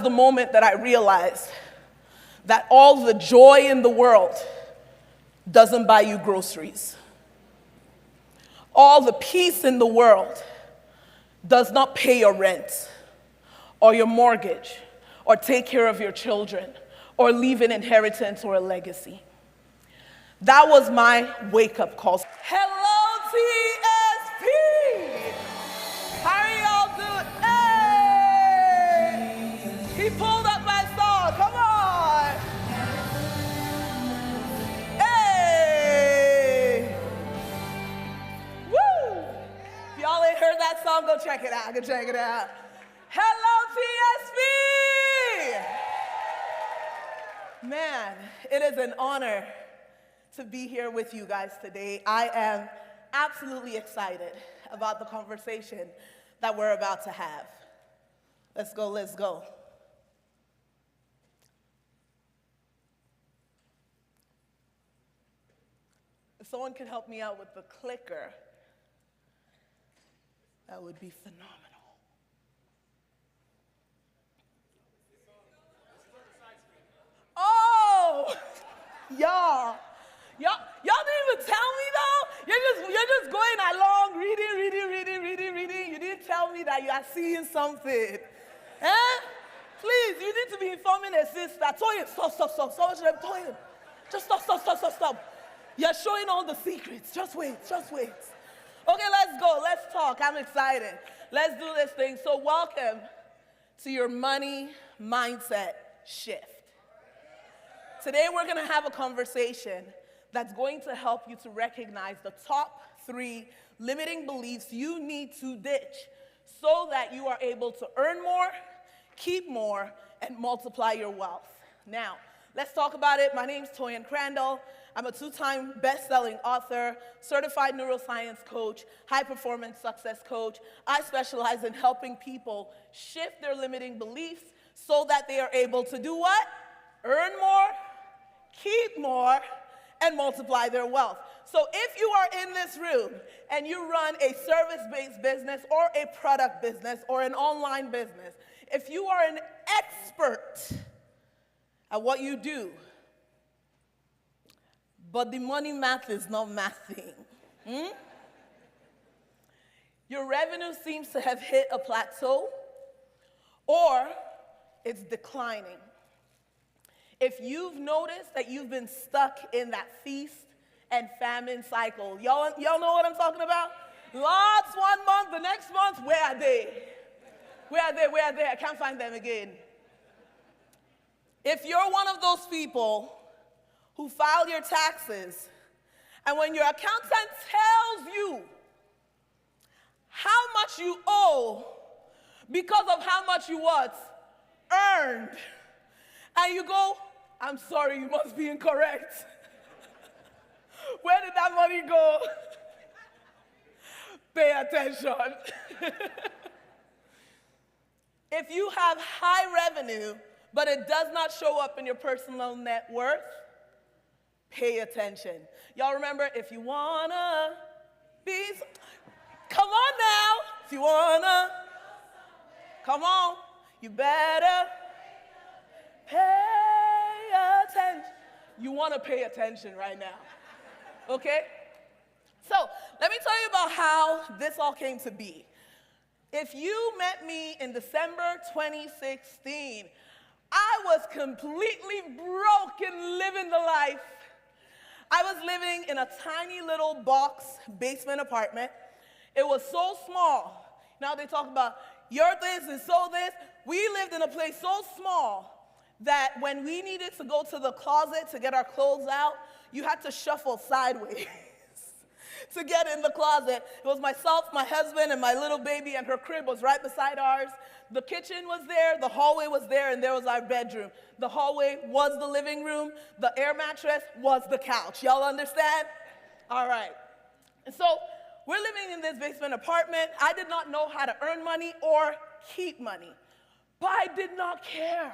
The moment that I realized that all the joy in the world doesn't buy you groceries. All the peace in the world does not pay your rent or your mortgage or take care of your children or leave an inheritance or a legacy. That was my wake-up call. Hello, TSP! How are y'all doing? Hey! He pulled up my song, come on! Hey! Woo! If y'all ain't heard that song, go check it out, Hello, TSP! Man, it is an honor to be here with you guys today. I am absolutely excited about the conversation that we're about to have. Let's go. If someone could help me out with the clicker, that would be phenomenal. Oh, y'all didn't even tell me though. You're just going along, reading. You didn't tell me that you are seeing something. Please, you need to be informing a sister. Toyin, stop. Toyin, just stop. You're showing all the secrets. Just wait. Okay, let's go. Let's talk. I'm excited. Let's do this thing. So welcome to your money mindset shift. Today we're going to have a conversation that's going to help you to recognize the top 3 limiting beliefs you need to ditch so that you are able to earn more, keep more, and multiply your wealth. Now, let's talk about it. My name is Toyin Crandell. I'm a 2-time best-selling author, certified neuroscience coach, high-performance success coach. I specialize in helping people shift their limiting beliefs so that they are able to do what? Earn more, keep more, and multiply their wealth. So if you are in this room and you run a service-based business or a product business or an online business, if you are an expert at what you do, but the money math is not mathing, your revenue seems to have hit a plateau or it's declining. If you've noticed that you've been stuck in that feast and famine cycle, y'all know what I'm talking about? Lots 1 month, the next month, where are they? I can't find them again. If you're one of those people who file your taxes, and when your accountant tells you how much you owe because of how much you earned, and you go, I'm sorry, you must be incorrect. Where did that money go? Pay attention. If you have high revenue, but it does not show up in your personal net worth, pay attention. Y'all remember, if you wanna be, come on now. If you wanna, come on, you better pay attention. You want to pay attention right now, okay? So let me tell you about how this all came to be. If you met me in December 2016, I was completely broke and living the life. I was living in a tiny little box basement apartment. It was so small. Now they talk about your this and so this. We lived in a place so small that when we needed to go to the closet to get our clothes out, you had to shuffle sideways to get in the closet. It was myself, my husband, and my little baby, and her crib was right beside ours. The kitchen was there, the hallway was there, and there was our bedroom. The hallway was the living room. The air mattress was the couch. Y'all understand? All right. And so we're living in this basement apartment. I did not know how to earn money or keep money, but I did not care.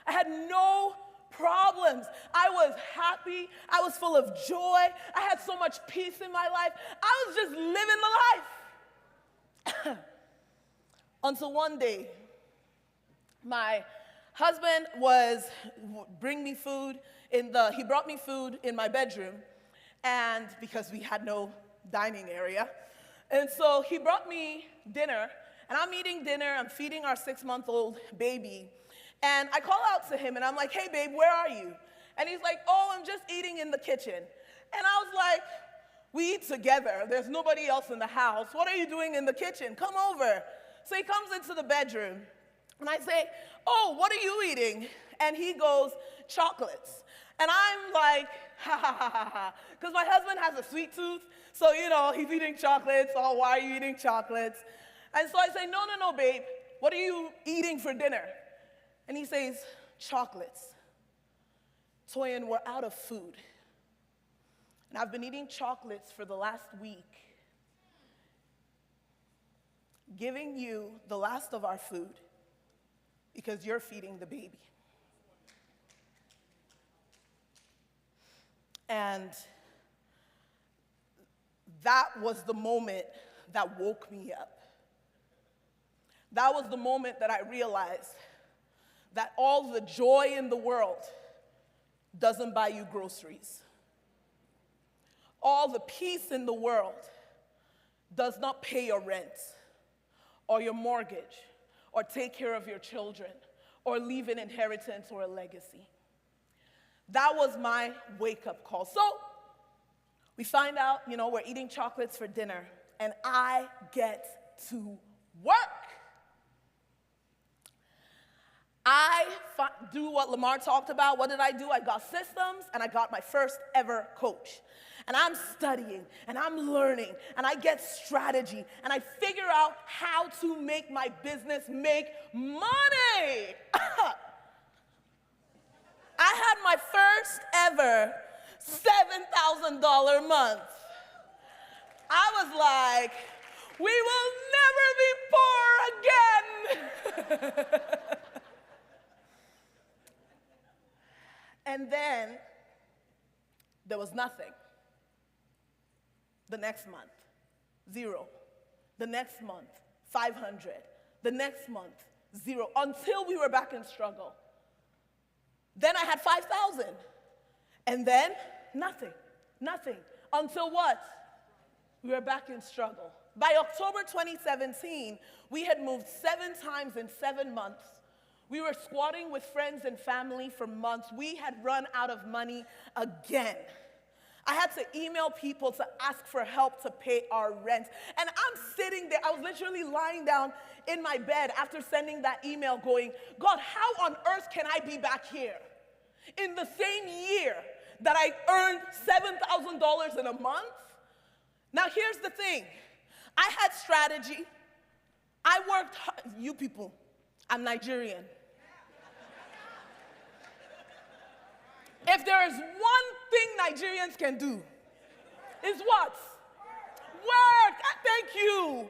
I had no problems. I was happy. I was full of joy. I had so much peace in my life. I was just living the life. Until one day, my Husband bring me food he brought me food in my bedroom, and because we had no dining area. And so he brought me dinner, and I'm eating dinner, I'm feeding our 6-month-old baby, and I call out to him, and I'm like, hey babe, where are you? And he's like, oh, I'm just eating in the kitchen. And I was like, we eat together, there's nobody else in the house, what are you doing in the kitchen? Come over. So he comes into the bedroom, and I say, oh, what are you eating? And he goes, chocolates. And I'm like, ha ha ha ha ha, because my husband has a sweet tooth, so he's eating chocolates, oh, why are you eating chocolates? And so I say, no, no, no, babe, what are you eating for dinner? And he says, chocolates. Toyin, we're out of food. And I've been eating chocolates for the last week, giving you the last of our food because you're feeding the baby. And that was the moment that woke me up. That was the moment that I realized that all the joy in the world doesn't buy you groceries. All the peace in the world does not pay your rent or your mortgage or take care of your children or leave an inheritance or a legacy. That was my wake-up call. So we find out, we're eating chocolates for dinner, and I get to work. I do what Lamar talked about. What did I do? I got systems, and I got my first ever coach. And I'm studying, and I'm learning, and I get strategy, and I figure out how to make my business make money. I had my first ever $7,000 month. I was like, we will never be poor again. And then there was nothing. The next month, 0. The next month, 500. The next month, 0, until we were back in struggle. Then I had 5,000. And then nothing, until what? We were back in struggle. By October 2017, we had moved 7 times in 7 months. We were squatting with friends and family for months. We had run out of money again. I had to email people to ask for help to pay our rent. And I'm sitting there, I was literally lying down in my bed after sending that email going, God, how on earth can I be back here in the same year that I earned $7,000 in a month? Now here's the thing, I had strategy. I worked hard. You people, I'm Nigerian. If there is one thing Nigerians can do, is what? Work. Thank you.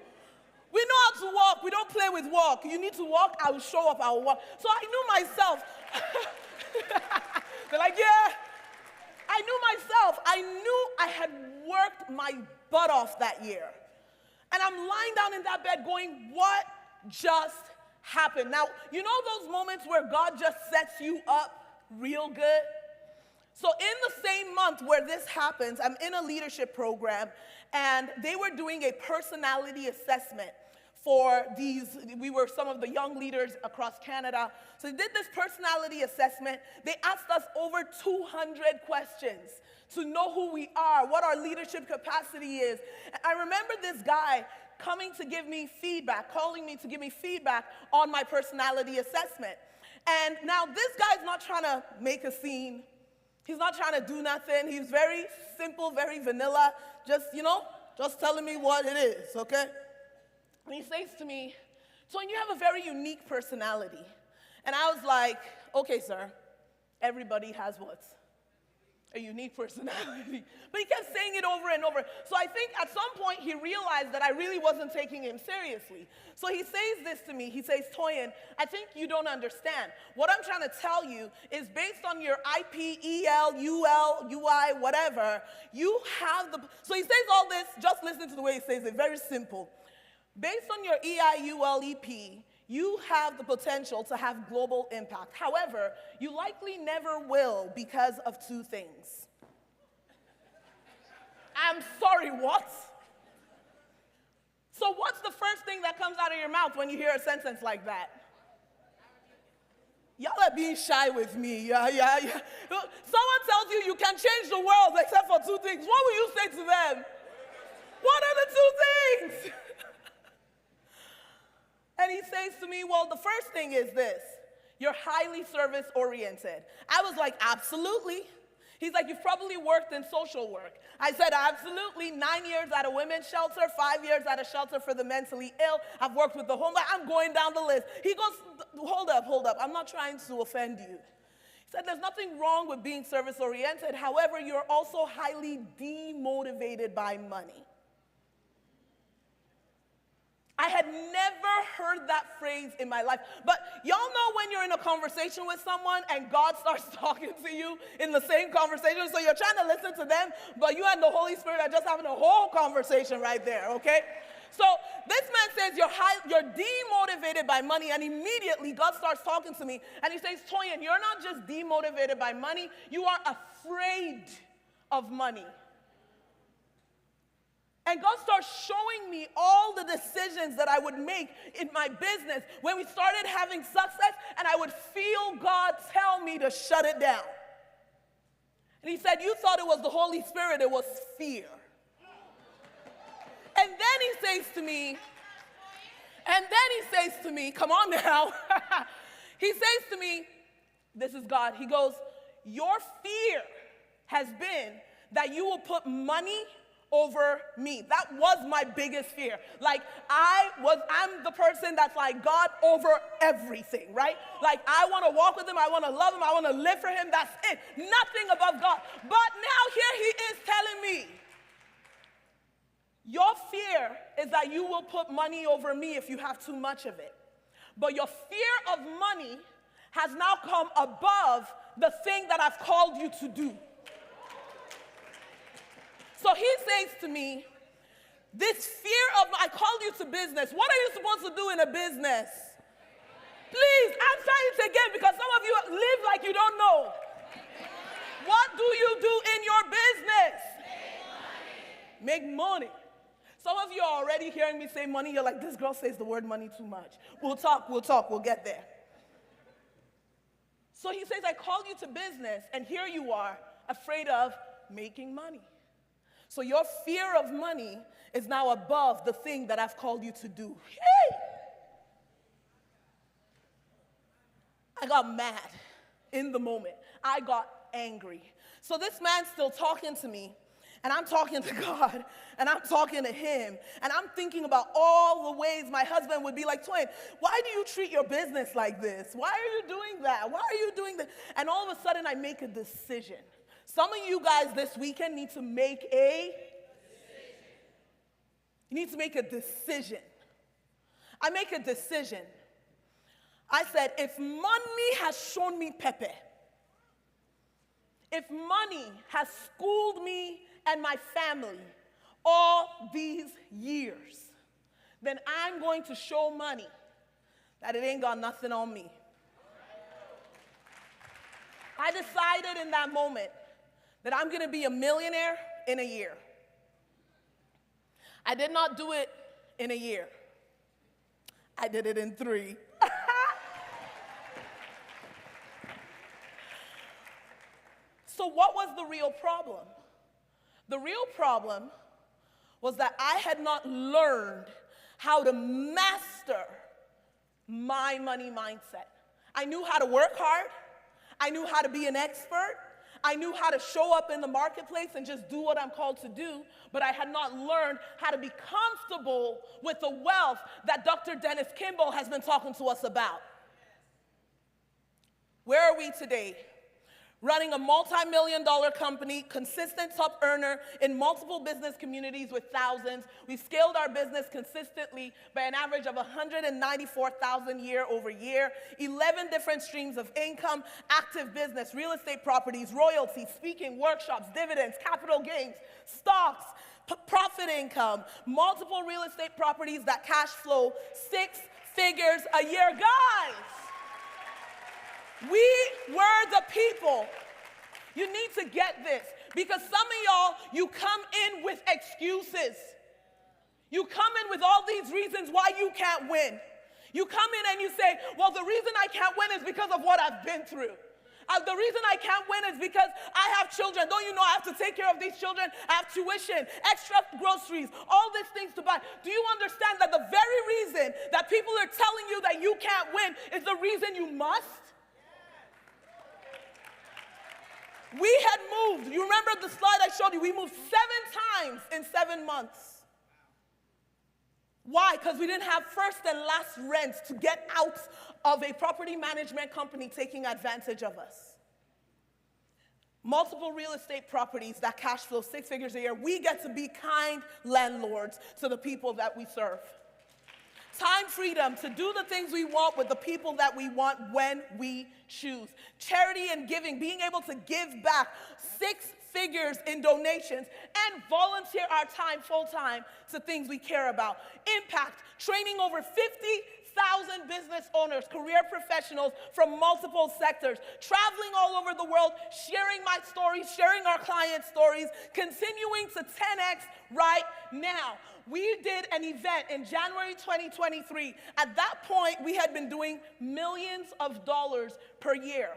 We know how to walk. We don't play with walk. You need to walk, I will show up, I will walk. So I knew myself. They're like, yeah. I knew myself. I knew I had worked my butt off that year. And I'm lying down in that bed going, what just happened? Now, you know those moments where God just sets you up real good? So in the same month where this happens, I'm in a leadership program, and they were doing a personality assessment for we were some of the young leaders across Canada. So they did this personality assessment. They asked us over 200 questions to know who we are, what our leadership capacity is. And I remember this guy coming to give me feedback, calling me to give me feedback on my personality assessment. And now this guy's not trying to make a scene. He's not trying to do nothing. He's very simple, very vanilla, just telling me what it is, okay? And he says to me, Toyin, you have a very unique personality. And I was like, okay, sir, everybody has what? A unique personality. But he kept saying it over and over. So I think at some point he realized that I really wasn't taking him seriously. So he says this to me. He says, Toyin, I think you don't understand. What I'm trying to tell you is based on your IP, EL, UL, UI, whatever, you have the... So he says all this, just listen to the way he says it, very simple. Based on your EI, UL, EP, You have the potential to have global impact. However, you likely never will because of two things. I'm sorry, what? So what's the first thing that comes out of your mouth when you hear a sentence like that? Y'all are being shy with me. Yeah. Someone tells you you can change the world except for two things. What will you say to them? What are the two things? And he says to me, well, the first thing is this. You're highly service-oriented. I was like, absolutely. He's like, you've probably worked in social work. I said, absolutely. 9 years at a women's shelter, 5 years at a shelter for the mentally ill. I've worked with the homeless. I'm going down the list. He goes, hold up. I'm not trying to offend you. He said, there's nothing wrong with being service-oriented. However, you're also highly demotivated by money. I had never heard that phrase in my life. But y'all know when you're in a conversation with someone and God starts talking to you in the same conversation, so you're trying to listen to them, but you and the Holy Spirit are just having a whole conversation right there, okay? So this man says you're demotivated by money, and immediately God starts talking to me, and he says, Toyin, you're not just demotivated by money, you are afraid of money. And God starts showing me all the decisions that I would make in my business when we started having success, and I would feel God tell me to shut it down. And he said, you thought it was the Holy Spirit, it was fear. And then he says to me, come on now. He says to me, this is God, he goes, your fear has been that you will put money over me. That was my biggest fear. Like, I'm the person that's like God over everything, right? Like, I want to walk with him, I want to love him, I want to live for him, that's it. Nothing above God. But now here he is telling me, your fear is that you will put money over me if you have too much of it. But your fear of money has now come above the thing that I've called you to do. So he says to me, this fear of, I called you to business. What are you supposed to do in a business? Please, answer it again, because some of you live like you don't know. What do you do in your business? Make money. Some of you are already hearing me say money. You're like, this girl says the word money too much. We'll talk, we'll get there. So he says, I called you to business, and here you are, afraid of making money. So your fear of money is now above the thing that I've called you to do. Hey! I got mad in the moment. I got angry. So this man's still talking to me, and I'm talking to God, and I'm talking to him, and I'm thinking about all the ways my husband would be like, Toyin, why do you treat your business like this? Why are you doing that? Why are you doing this? And all of a sudden, I make a decision. Some of you guys this weekend need to make a decision. You need to make a decision. I make a decision. I said, if money has shown me pepe, if money has schooled me and my family all these years, then I'm going to show money that it ain't got nothing on me. I decided in that moment that I'm going to be a millionaire in a year. I did not do it in a year. I did it in 3. So what was the real problem? The real problem was that I had not learned how to master my money mindset. I knew how to work hard. I knew how to be an expert. I knew how to show up in the marketplace and just do what I'm called to do, but I had not learned how to be comfortable with the wealth that Dr. Dennis Kimball has been talking to us about. Where are we today? Running a multi-million-dollar company, consistent top earner in multiple business communities with thousands. We've scaled our business consistently by an average of $194,000 year over year, 11 different streams of income, active business, real estate properties, royalties, speaking, workshops, dividends, capital gains, stocks, profit income, multiple real estate properties that cash flow, 6 figures a year. Guys, we were the people. You need to get this, because some of y'all, you come in with excuses. You come in with all these reasons why you can't win. You come in and you say, well, the reason I can't win is because of what I've been through. The reason I can't win is because I have children. Don't you know I have to take care of these children? I have tuition, extra groceries, all these things to buy. Do you understand that the very reason that people are telling you that you can't win is the reason you must? We had moved. You remember the slide I showed you? We moved 7 times in 7 months. Why? Because we didn't have first and last rents to get out of a property management company taking advantage of us. Multiple real estate properties that cash flow 6 figures a year. We get to be kind landlords to the people that we serve. Time freedom to do the things we want with the people that we want when we choose. Charity and giving, being able to give back 6 figures in donations and volunteer our time full-time to things we care about. Impact, training over 50,000 business owners, career professionals from multiple sectors, traveling all over the world, sharing my stories, sharing our clients' stories, continuing to 10x right now. We did an event in January 2023. At that point, we had been doing millions of dollars per year.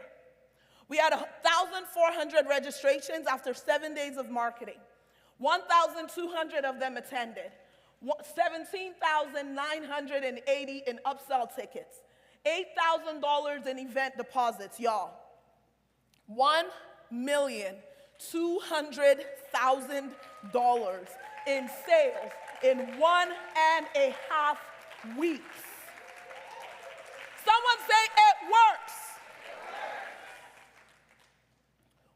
We had 1,400 registrations after 7 days of marketing. 1,200 of them attended. 17,980 in upsell tickets. $8,000 in event deposits, y'all. $1,200,000 in sales in 1.5 weeks. Someone say it works.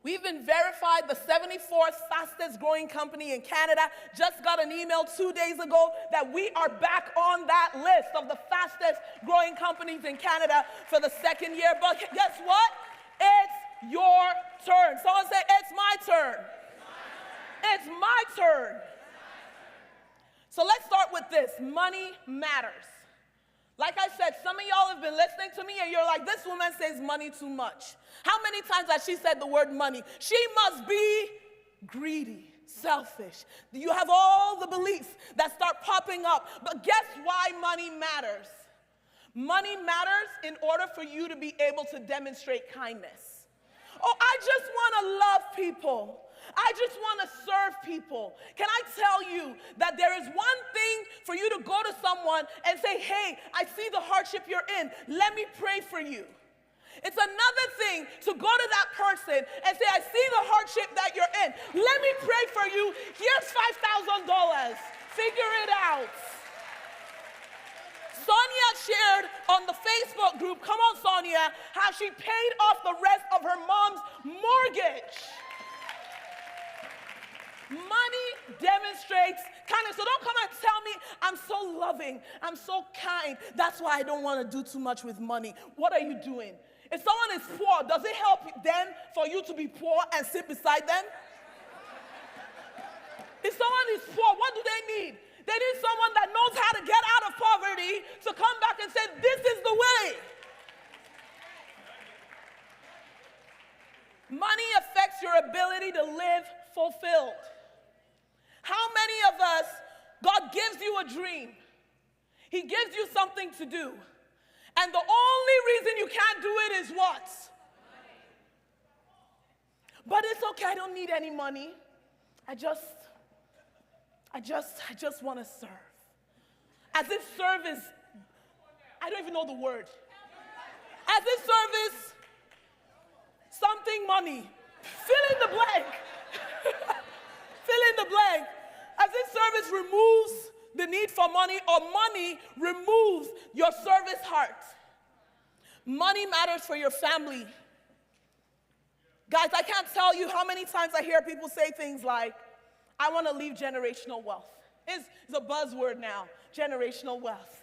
We've been verified the 74th fastest growing company in Canada. Just got an email 2 days ago that we are back on that list of the fastest growing companies in Canada for the 2nd year. But guess what? It's your turn. Someone say, it's my turn. It's my turn. So let's start with this. Money matters. Like I said, some of y'all have been listening to me and you're like, this woman says money too much. How many times has she said the word money? She must be greedy, selfish. You have all the beliefs that start popping up. But guess why money matters? Money matters in order for you to be able to demonstrate kindness. Oh, I just want to love people. I just want to serve people. Can I tell you that there is one thing for you to go to someone and say, hey, I see the hardship you're in. Let me pray for you. It's another thing to go to that person and say, I see the hardship that you're in. Let me pray for you. Here's $5,000. Figure it out. Sonia shared on the Facebook group, come on Sonia, how she paid off the rest of her mom's mortgage. Money demonstrates kindness. So don't come and tell me I'm so loving, I'm so kind. That's why I don't want to do too much with money. What are you doing? If someone is poor, does it help them for you to be poor and sit beside them? If someone is poor, what do they need? They need someone that knows how to get out of poverty to come back and say, this is the way. Money affects your ability to live fulfilled. How many of us, God gives you a dream. He gives you something to do. And the only reason you can't do it is what? But it's okay, I don't need any money. I just want to serve. As if serve is, I don't even know the word. As if serve is something money. Fill in the blank. Fill in the blank. As if service removes the need for money, or money removes your service heart. Money matters for your family. Guys, I can't tell you how many times I hear people say things like, I want to leave generational wealth. It's a buzzword now, generational wealth.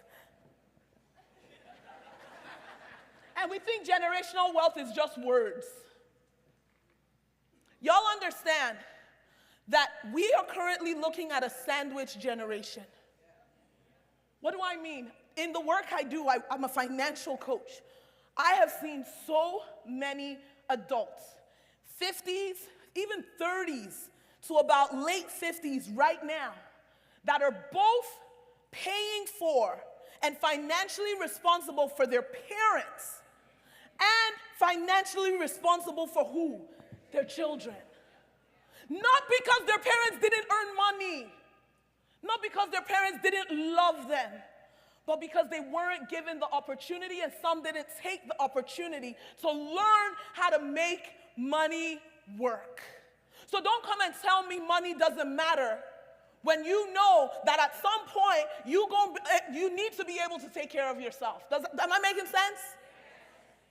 And we think generational wealth is just words. Y'all understand that we are currently looking at a sandwich generation. What do I mean? in the work I do, I'm a financial coach. I have seen so many adults, 50s, even 30s, to about late 50s right now, that are both paying for and financially responsible for their parents and financially responsible for who? Their children. Not because their parents didn't earn money, not because their parents didn't love them, but because they weren't given the opportunity, and some didn't take the opportunity to learn how to make money work. So don't come and tell me money doesn't matter when you know that at some point you need to be able to take care of yourself. Am I making sense?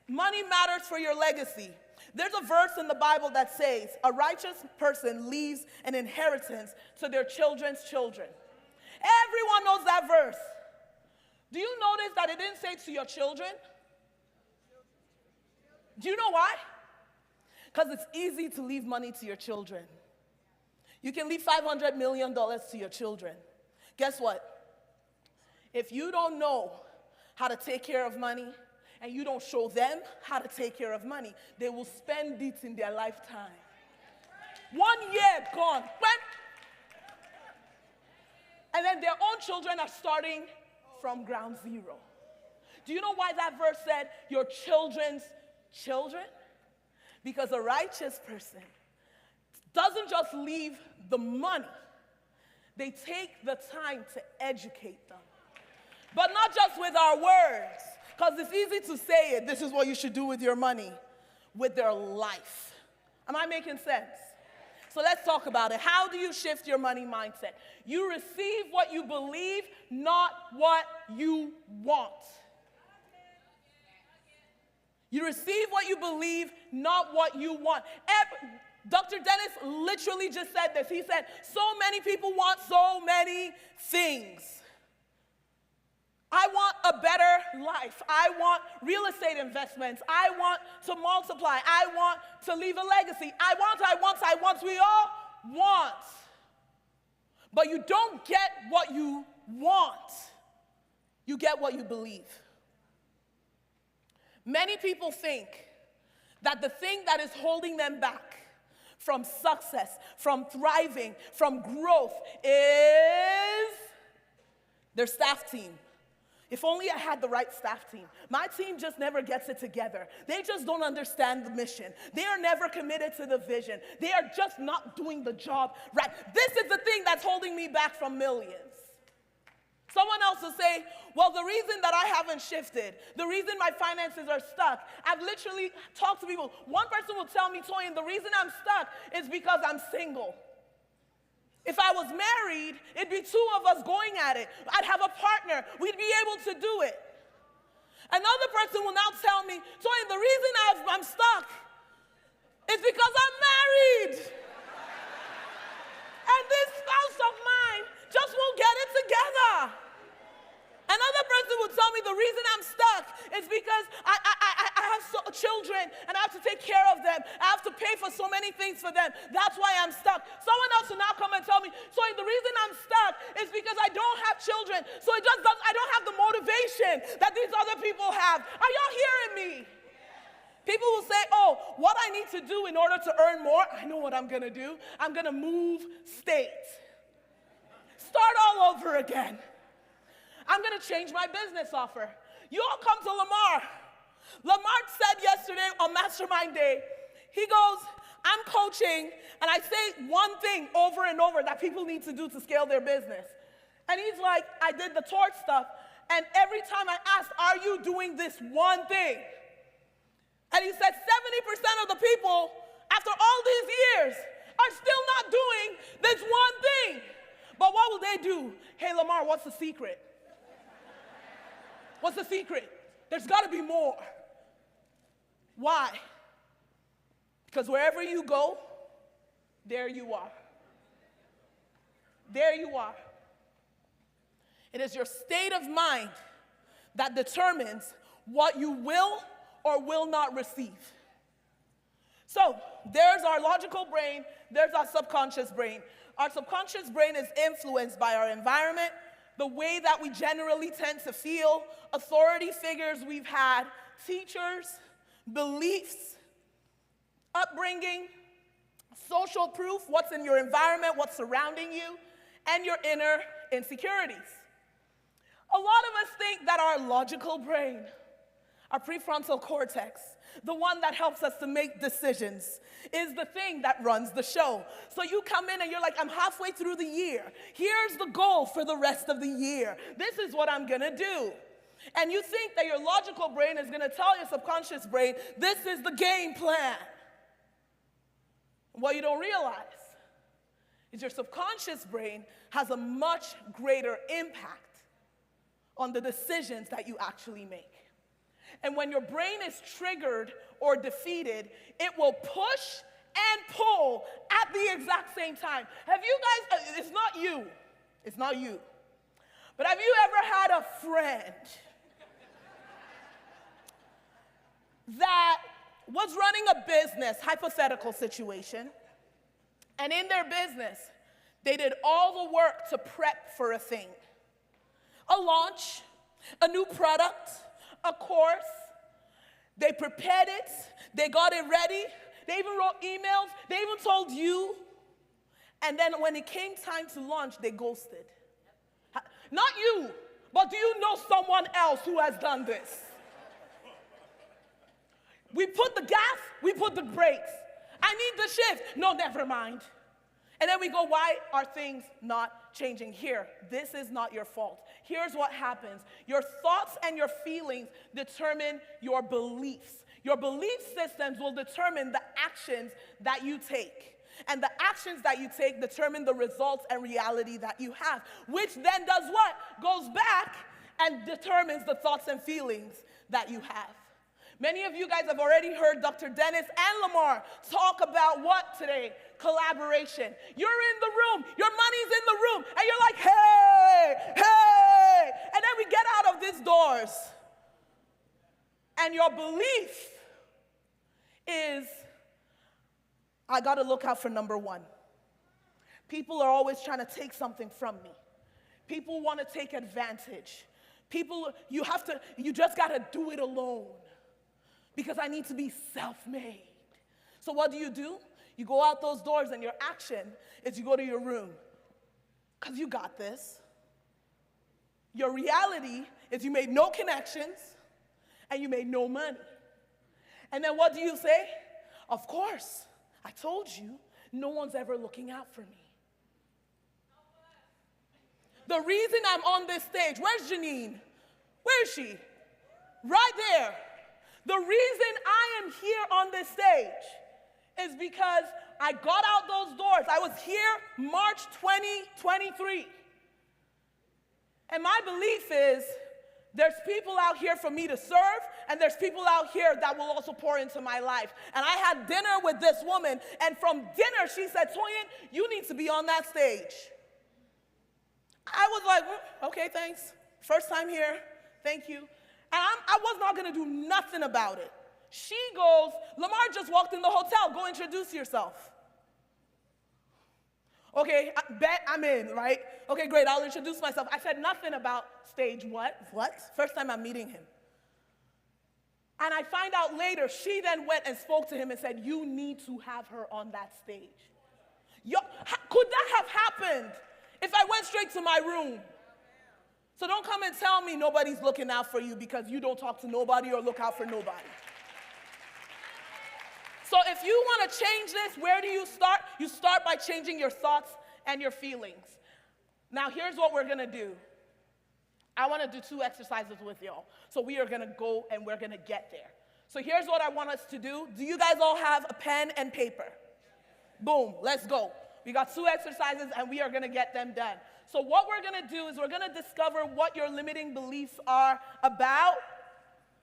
Money matters for your legacy. There's a verse in the Bible that says, a righteous person leaves an inheritance to their children's children. Everyone knows that verse. Do you notice that it didn't say to your children? Do you know why? Because it's easy to leave money to your children. You can leave $500 million to your children. Guess what? If you don't know how to take care of money, and you don't show them how to take care of money, they will spend it in their lifetime. 1 year gone. And then their own children are starting from ground zero. Do you know why that verse said your children's children? Because a righteous person doesn't just leave the money, they take the time to educate them. But not just with our words, because it's easy to say it, this is what you should do with your money, with their life. Am I making sense? So let's talk about it. How do you shift your money mindset? You receive what you believe, not what you want. You receive what you believe, not what you want. Dr. Dennis literally just said this. He said, so many people want so many things. I want a better life. I want real estate investments. I want to multiply. I want to leave a legacy. I want. We all want. But you don't get what you want. You get what you believe. Many people think that the thing that is holding them back from success, from thriving, from growth is their staff team. If only I had the right staff team. My team just never gets it together. They just don't understand the mission. They are never committed to the vision. They are just not doing the job right. This is the thing that's holding me back from millions. Someone else will say, well, the reason that I haven't shifted, the reason my finances are stuck, I've literally talked to people. One person will tell me, Toyin, the reason I'm stuck is because I'm single. If I was married, it'd be two of us going at it. I'd have a partner. We'd be able to do it. Another person will now tell me, Toyin, the reason I'm stuck is because I'm married. And this spouse of mine just won't get it together. Another person will tell me the reason I'm stuck is because I have children and I have to take care of them. I have to pay for so many things for them. That's why I'm stuck. Someone else will now come and tell me, so the reason I'm stuck is because I don't have children. So I don't have the motivation that these other people have. Are y'all hearing me? People will say, oh, what I need to do in order to earn more, I know what I'm going to do. I'm going to move states. Start all over again. I'm going to change my business offer. You all come to Lamar. Lamar said yesterday on Mastermind Day, he goes, I'm coaching, and I say one thing over and over that people need to do to scale their business. And he's like, I did the torch stuff, and every time I asked, are you doing this one thing? And he said 70% of the people, after all these years, are still not doing this one thing. But what will they do? Hey, Lamar, what's the secret? What's the secret? There's got to be more. Why? Because wherever you go, there you are. There you are. It is your state of mind that determines what you will or will not receive. So there's our logical brain, there's our subconscious brain. Our subconscious brain is influenced by our environment, the way that we generally tend to feel, authority figures we've had, teachers, beliefs, upbringing, social proof, what's in your environment, what's surrounding you, and your inner insecurities. A lot of us think that our logical brain, our prefrontal cortex, the one that helps us to make decisions, is the thing that runs the show. So you come in and you're like, I'm halfway through the year. Here's the goal for the rest of the year. This is what I'm gonna do. And you think that your logical brain is gonna tell your subconscious brain, this is the game plan. What you don't realize is your subconscious brain has a much greater impact on the decisions that you actually make. And when your brain is triggered or defeated, it will push and pull at the exact same time. Have you guys, it's not you, but have you ever had a friend that was running a business, hypothetical situation, and in their business, they did all the work to prep for a thing? A launch, a new product, a course. They prepared it, they got it ready, they even wrote emails, they even told you, and then when it came time to launch, they ghosted. Not you, but do you know someone else who has done this? We put the gas, we put the brakes. I need the shift. No, never mind. And then we go, why are things not changing? Here, this is not your fault. Here's what happens. Your thoughts and your feelings determine your beliefs. Your belief systems will determine the actions that you take. And the actions that you take determine the results and reality that you have, which then does what? Goes back and determines the thoughts and feelings that you have. Many of you guys have already heard Dr. Dennis and Lamar talk about what today? Collaboration. You're in the room, your money's in the room, and you're like, hey, hey, and then we get out of these doors, and your belief is, I gotta look out for number one. People are always trying to take something from me. People wanna take advantage. People, you just gotta do it alone. Because I need to be self-made. So what do? You go out those doors and your action is you go to your room. Because you got this. Your reality is you made no connections and you made no money. And then what do you say? Of course, I told you, no one's ever looking out for me. The reason I'm on this stage, where's Janine? Where is she? Right there. The reason I am here on this stage is because I got out those doors. I was here March 2023. And my belief is there's people out here for me to serve, and there's people out here that will also pour into my life. And I had dinner with this woman, and from dinner she said, Toyin, you need to be on that stage. I was like, okay, thanks. First time here, thank you. And I was not gonna do nothing about it. She goes, Lamar just walked in the hotel, go introduce yourself. Okay, bet I'm in, right? Okay, great, I'll introduce myself. I said nothing about stage what? What? First time I'm meeting him. And I find out later, she then went and spoke to him and said, you need to have her on that stage. Could that have happened if I went straight to my room? So don't come and tell me nobody's looking out for you because you don't talk to nobody or look out for nobody. So if you want to change this, where do you start? You start by changing your thoughts and your feelings. Now here's what we're going to do. I want to do 2 exercises with y'all. So we are going to go and we're going to get there. So here's what I want us to do. Do you guys all have a pen and paper? Boom, let's go. We got 2 exercises and we are going to get them done. So what we're going to do is we're going to discover what your limiting beliefs are about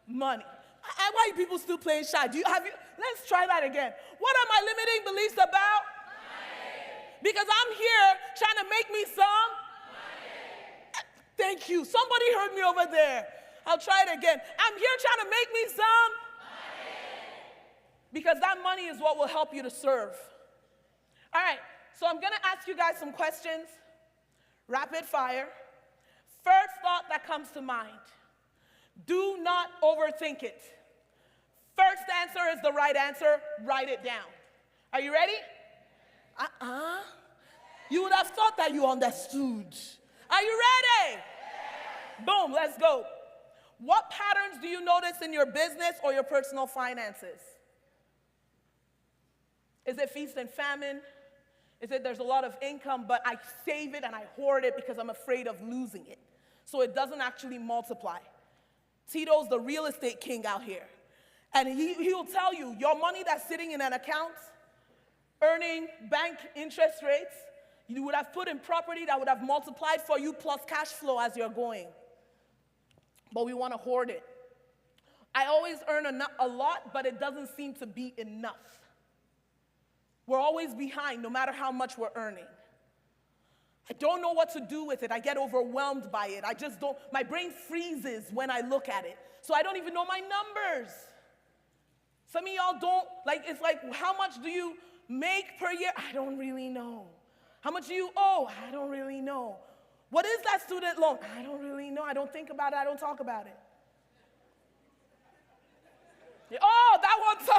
money. Why are people still playing shy? Let's try that again. What are my limiting beliefs about? Money. Because I'm here trying to make me some money. Thank you. Somebody heard me over there. I'll try it again. I'm here trying to make me some money. Because that money is what will help you to serve. All right. So I'm going to ask you guys some questions. Rapid fire. First thought that comes to mind, do not overthink it. First answer is the right answer. Write it down. Are you ready? You would have thought that you understood. Are you ready? Boom, let's go. What patterns do you notice in your business or your personal finances? Is it feast and famine? Is it there's a lot of income, but I save it and I hoard it because I'm afraid of losing it, so it doesn't actually multiply? Tito's the real estate king out here. And he will tell you, your money that's sitting in an account, earning bank interest rates, you would have put in property that would have multiplied for you plus cash flow as you're going. But we want to hoard it. I always earn a lot, but it doesn't seem to be enough. We're always behind, no matter how much we're earning. I don't know what to do with it. I get overwhelmed by it. I just don't, my brain freezes when I look at it. So I don't even know my numbers. Some of y'all don't, it's like, how much do you make per year? I don't really know. How much do you owe? I don't really know. What is that student loan? I don't really know. I don't think about it. I don't talk about it. Oh, that one's...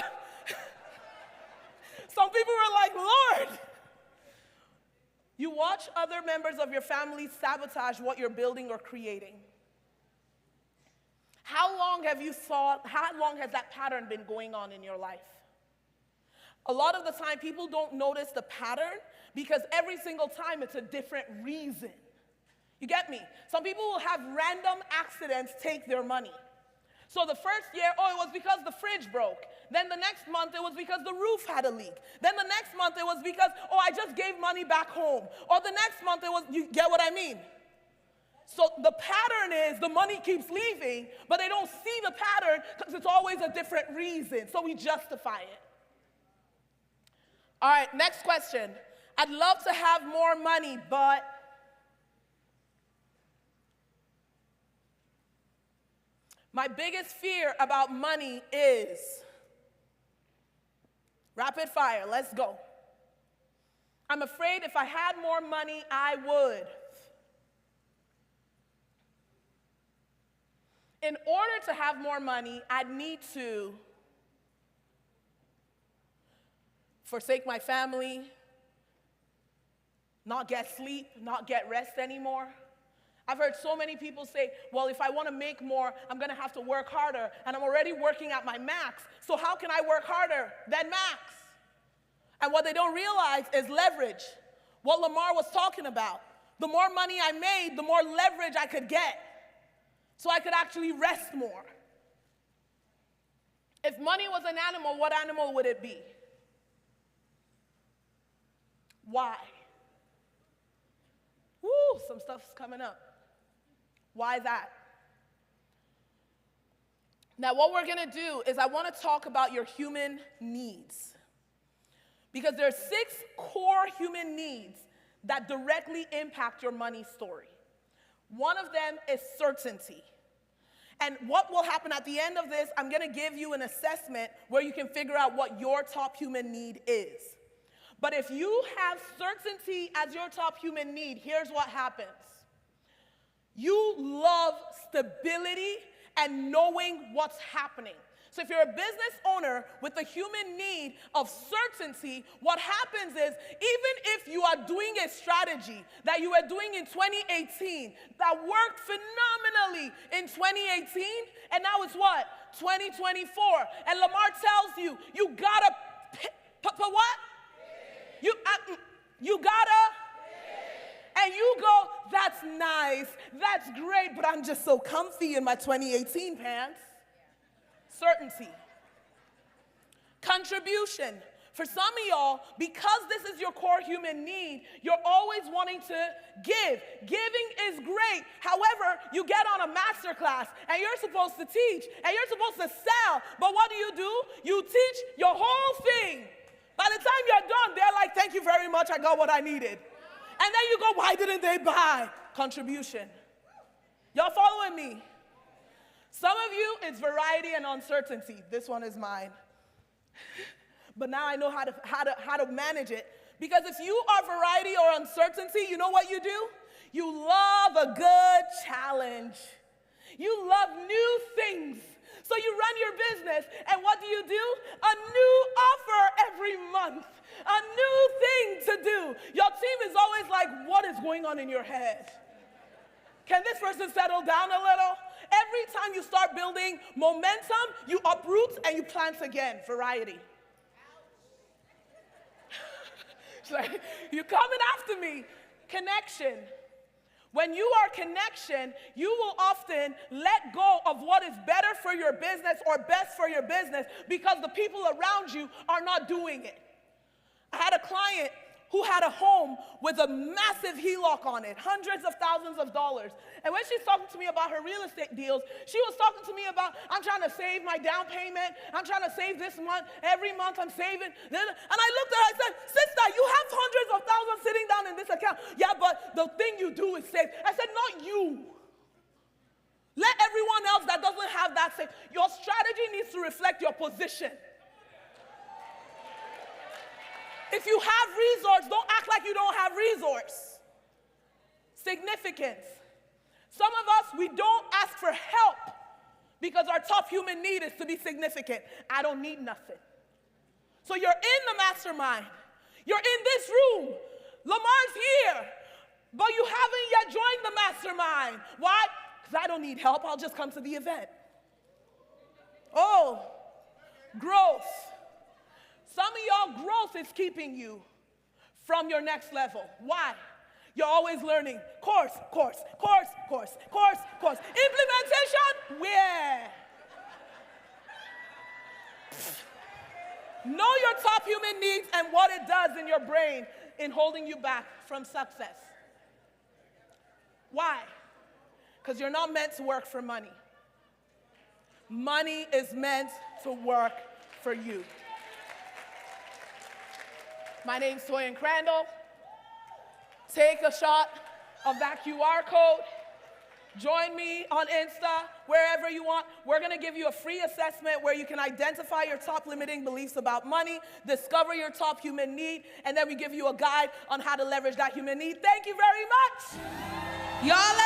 Some people were like, Lord. You watch other members of your family sabotage what you're building or creating. How long has that pattern been going on in your life? A lot of the time, people don't notice the pattern because every single time it's a different reason. You get me? Some people will have random accidents take their money. So the first year, it was because the fridge broke. Then the next month, it was because the roof had a leak. Then the next month, it was because, I just gave money back home. Or the next month, it was, you get what I mean? So the pattern is the money keeps leaving, but they don't see the pattern because it's always a different reason. So we justify it. All right, next question. I'd love to have more money, but... My biggest fear about money is, rapid fire, let's go. I'm afraid if I had more money, I would. In order to have more money, I'd need to forsake my family, not get sleep, not get rest anymore. I've heard so many people say, well, if I want to make more, I'm going to have to work harder, and I'm already working at my max, so how can I work harder than max? And what they don't realize is leverage, what Lamar was talking about. The more money I made, the more leverage I could get, so I could actually rest more. If money was an animal, what animal would it be? Why? Woo, some stuff's coming up. Why that? Now, what we're going to do is I want to talk about your human needs. Because there are 6 core human needs that directly impact your money story. One of them is certainty. And what will happen at the end of this, I'm going to give you an assessment where you can figure out what your top human need is. But if you have certainty as your top human need, here's what happens. You love stability and knowing what's happening. So if you're a business owner with the human need of certainty, what happens is even if you are doing a strategy that you were doing in 2018 that worked phenomenally in 2018, and now it's what? 2024. And Lamar tells you, you gotta put what? You gotta, and you go, that's nice, that's great, but I'm just so comfy in my 2018 pants. Certainty. Contribution. For some of y'all, because this is your core human need, you're always wanting to give. Giving is great. However, you get on a master class, and you're supposed to teach, and you're supposed to sell, but what do? You teach your whole thing. By the time you're done, they're like, thank you very much, I got what I needed. And then you go, why didn't they buy? Contribution. Y'all following me? Some of you, it's variety and uncertainty. This one is mine. But now I know how to manage it. Because if you are variety or uncertainty, you know what you do? You love a good challenge. You love new things. So you run your business, and what do? A new offer every month. A new thing to do. Your team is always like, what is going on in your head? Can this person settle down a little? Every time you start building momentum, you uproot and you plant again. Variety. It's like, you're coming after me. Connection. When you are connection, you will often let go of what is better for your business or best for your business because the people around you are not doing it. I had a client who had a home with a massive HELOC on it, hundreds of thousands of dollars. And when she's talking to me about her real estate deals, she was talking to me about, I'm trying to save my down payment, I'm trying to save this month, every month I'm saving. And I looked at her, I said, sister, you have hundreds of thousands sitting down in this account. Yeah, but the thing you do is save. I said, not you. Let everyone else that doesn't have that save. Your strategy needs to reflect your position. If you have resource, don't act like you don't have resource. Significance. Some of us, we don't ask for help because our top human need is to be significant. I don't need nothing. So you're in the mastermind. You're in this room. Lamar's here, but you haven't yet joined the mastermind. Why? Because I don't need help. I'll just come to the event. Oh, growth. Some of y'all growth is keeping you from your next level. Why? You're always learning. Course. Implementation, where? Know your top human needs and what it does in your brain in holding you back from success. Why? Because you're not meant to work for money. Money is meant to work for you. My name's Toyin Crandell. Take a shot of that QR code. Join me on Insta, wherever you want. We're going to give you a free assessment where you can identify your top limiting beliefs about money, discover your top human need, and then we give you a guide on how to leverage that human need. Thank you very much. Y'all